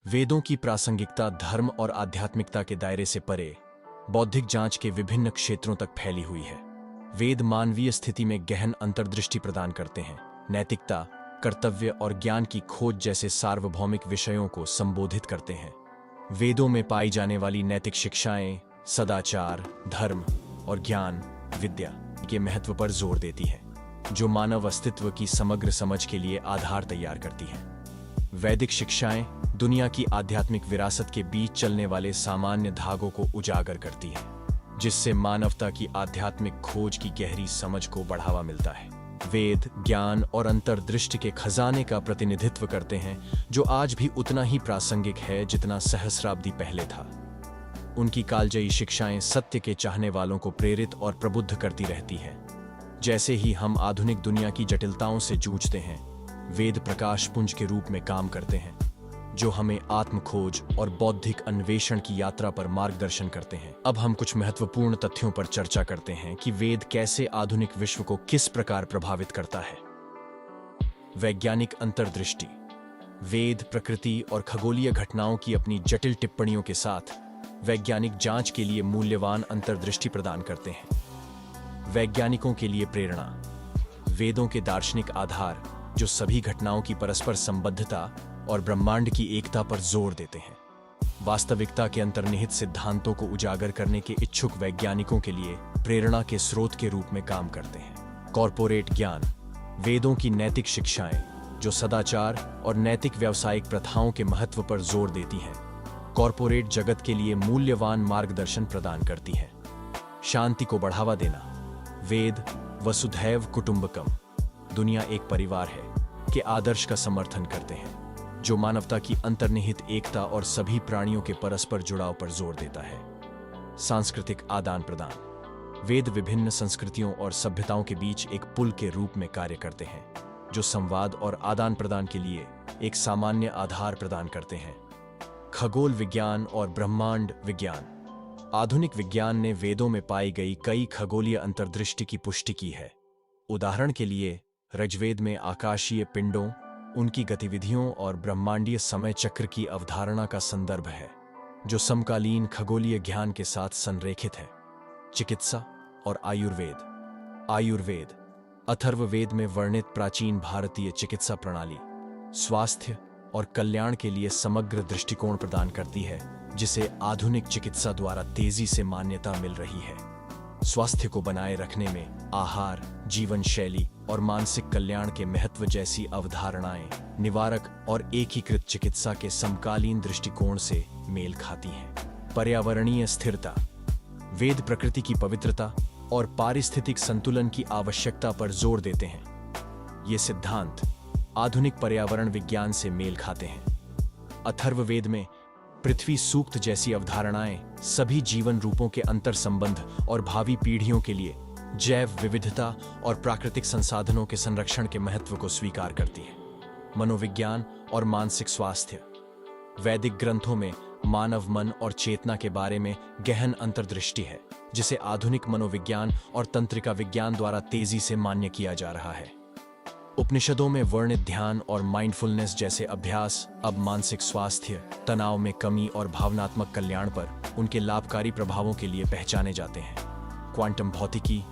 वेदों की प्रासंगिकता धर्म और आध्यात्मिकता के दायरे से परे बौद्धिक जांच के विभिन्न क्षेत्रों तक फैली हुई है। वेद मानवीय स्थिति में गहन अंतर्दृष्टि प्रदान करते हैं, नैतिकता, कर्तव्य और ज्ञान की खोज जैसे सार्वभौमिक विषयों को संबोधित करते हैं। वेदों में पाई जाने वाली नैतिक शिक्षाएं सदाचार, धर्म और ज्ञान विद्या के महत्व पर जोर देती हैं, जो मानव अस्तित्व की समग्र समझ के लिए आधार तैयार करती हैं। वैदिक शिक्षाएं दुनिया की आध्यात्मिक विरासत के बीच चलने वाले सामान्य धागों को उजागर करती हैं, जिससे मानवता की आध्यात्मिक खोज की गहरी समझ को बढ़ावा मिलता है। वेद ज्ञान और अंतर्दृष्टि के खजाने का प्रतिनिधित्व करते हैं, जो आज भी उतना ही प्रासंगिक है जितना सहस्राब्दी पहले था। उनकी कालजयी शिक्षाएं सत्य के चाहने वालों को प्रेरित और प्रबुद्ध करती रहती हैं। जैसे ही हम आधुनिक दुनिया की जटिलताओं से जूझते हैं, वेद प्रकाश पुंज के रूप में काम करते हैं, जो हमें आत्मखोज और बौद्धिक अन्वेषण की यात्रा पर मार्गदर्शन करते हैं। अब हम कुछ महत्वपूर्ण तथ्यों पर चर्चा करते हैं कि वेद कैसे आधुनिक विश्व को किस प्रकार प्रभावित करता है। वैज्ञानिक अंतर्दृष्टि। वेद प्रकृति और खगोलीय घटनाओं की अपनी जटिल टिप्पणियों के साथ वैज्ञानिक जांच के लिए मूल्यवान अंतर्दृष्टि प्रदान करते हैं। वैज्ञानिकों के लिए प्रेरणा। वेदों के दार्शनिक आधार, जो सभी घटनाओं की परस्पर संबद्धता और ब्रह्मांड की एकता पर जोर देते हैं, वास्तविकता के अंतर्निहित सिद्धांतों को उजागर करने के इच्छुक वैज्ञानिकों के लिए प्रेरणा के स्रोत के रूप में काम करते हैं। कॉर्पोरेट ज्ञान। वेदों की नैतिक शिक्षाएं, जो सदाचार और नैतिक व्यावसायिक प्रथाओं के महत्व पर जोर देती हैं, कॉर्पोरेट जगत के लिए मूल्यवान मार्गदर्शन प्रदान करती हैं। शांति को बढ़ावा देना। वेद वसुधैव कुटुंबकम, दुनिया एक परिवार है, के आदर्श का समर्थन करते हैं, जो मानवता की अंतर्निहित एकता और सभी प्राणियों के परस्पर जुड़ाव पर जोर देता है। सांस्कृतिक आदान प्रदान। वेद विभिन्न संस्कृतियों और सभ्यताओं के बीच एक पुल के रूप में कार्य करते हैं, जो संवाद और आदान प्रदान के लिए एक सामान्य आधार प्रदान करते हैं। खगोल विज्ञान और ब्रह्मांड विज्ञान। आधुनिक विज्ञान ने वेदों में पाई गई कई खगोलीय अंतर्दृष्टि की पुष्टि की है। उदाहरण के लिए ऋग्वेद में आकाशीय पिंडों, उनकी गतिविधियों और ब्रह्मांडीय समय चक्र की अवधारणा का संदर्भ है, जो समकालीन खगोलीय ज्ञान के साथ संरेखित है। चिकित्सा और आयुर्वेद। आयुर्वेद अथर्ववेद में वर्णित प्राचीन भारतीय चिकित्सा प्रणाली स्वास्थ्य और कल्याण के लिए समग्र दृष्टिकोण प्रदान करती है, जिसे आधुनिक चिकित्सा द्वारा तेजी से मान्यता मिल रही है। स्वास्थ्य को बनाए रखने में आहार, जीवन शैली और मानसिक कल्याण के महत्व जैसी अवधारणाएं निवारक और एकीकृत चिकित्सा के समकालीन दृष्टिकोण से मेल खाती हैं। पर्यावरणीय स्थिरता। वेद प्रकृति की पवित्रता और पारिस्थितिक संतुलन की आवश्यकता पर जोर देते हैं। ये सिद्धांत आधुनिक पर्यावरण विज्ञान से मेल खाते हैं। अथर्ववेद में पृथ्वी सूक्त जैसी अवधारणाएं सभी जीवन रूपों के अंतर संबंध और भावी पीढ़ियों के लिए जैव विविधता और प्राकृतिक संसाधनों के संरक्षण के महत्व को स्वीकार करती है। मनोविज्ञान और मानसिक स्वास्थ्य। वैदिक ग्रंथों में मानव मन और चेतना के बारे में गहन अंतर्दृष्टि है, जिसे आधुनिक मनोविज्ञान और तंत्रिका विज्ञान द्वारा तेजी से मान्य किया जा रहा है। उपनिषदों में वर्णित ध्यान और माइंडफुलनेस जैसे अभ्यास अब मानसिक स्वास्थ्य, तनाव में कमी और भावनात्मक कल्याण पर उनके लाभकारी प्रभावों के लिए पहचाने जाते हैं। क्वांटम भौतिकी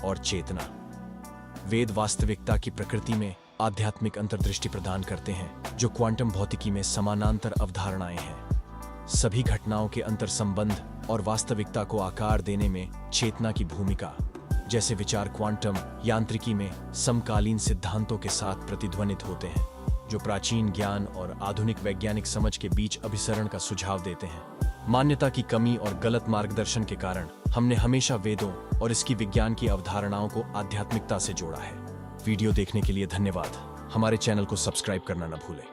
और चेतना। वेद वास्तविकता की प्रकृति में आध्यात्मिक अंतर्दृष्टि प्रदान करते हैं, जो क्वांटम भौतिकी में समानांतर अवधारणाएं हैं। सभी घटनाओं के अंतर संबंध और वास्तविकता को आकार देने में चेतना की भूमिका, जैसे विचार क्वांटम यांत्रिकी में समकालीन सिद्धांतों के साथ प्रतिध्वनित होते हैं, जो प्राचीन ज्ञान और आधुनिक वैज्ञानिक समझ के बीच अभिसरण का सुझाव देते हैं। मान्यता की कमी और गलत मार्गदर्शन के कारण हमने हमेशा वेदों और इसकी विज्ञान की अवधारणाओं को आध्यात्मिकता से जोड़ा है। वीडियो देखने के लिए धन्यवाद। हमारे चैनल को सब्सक्राइब करना न भूलें।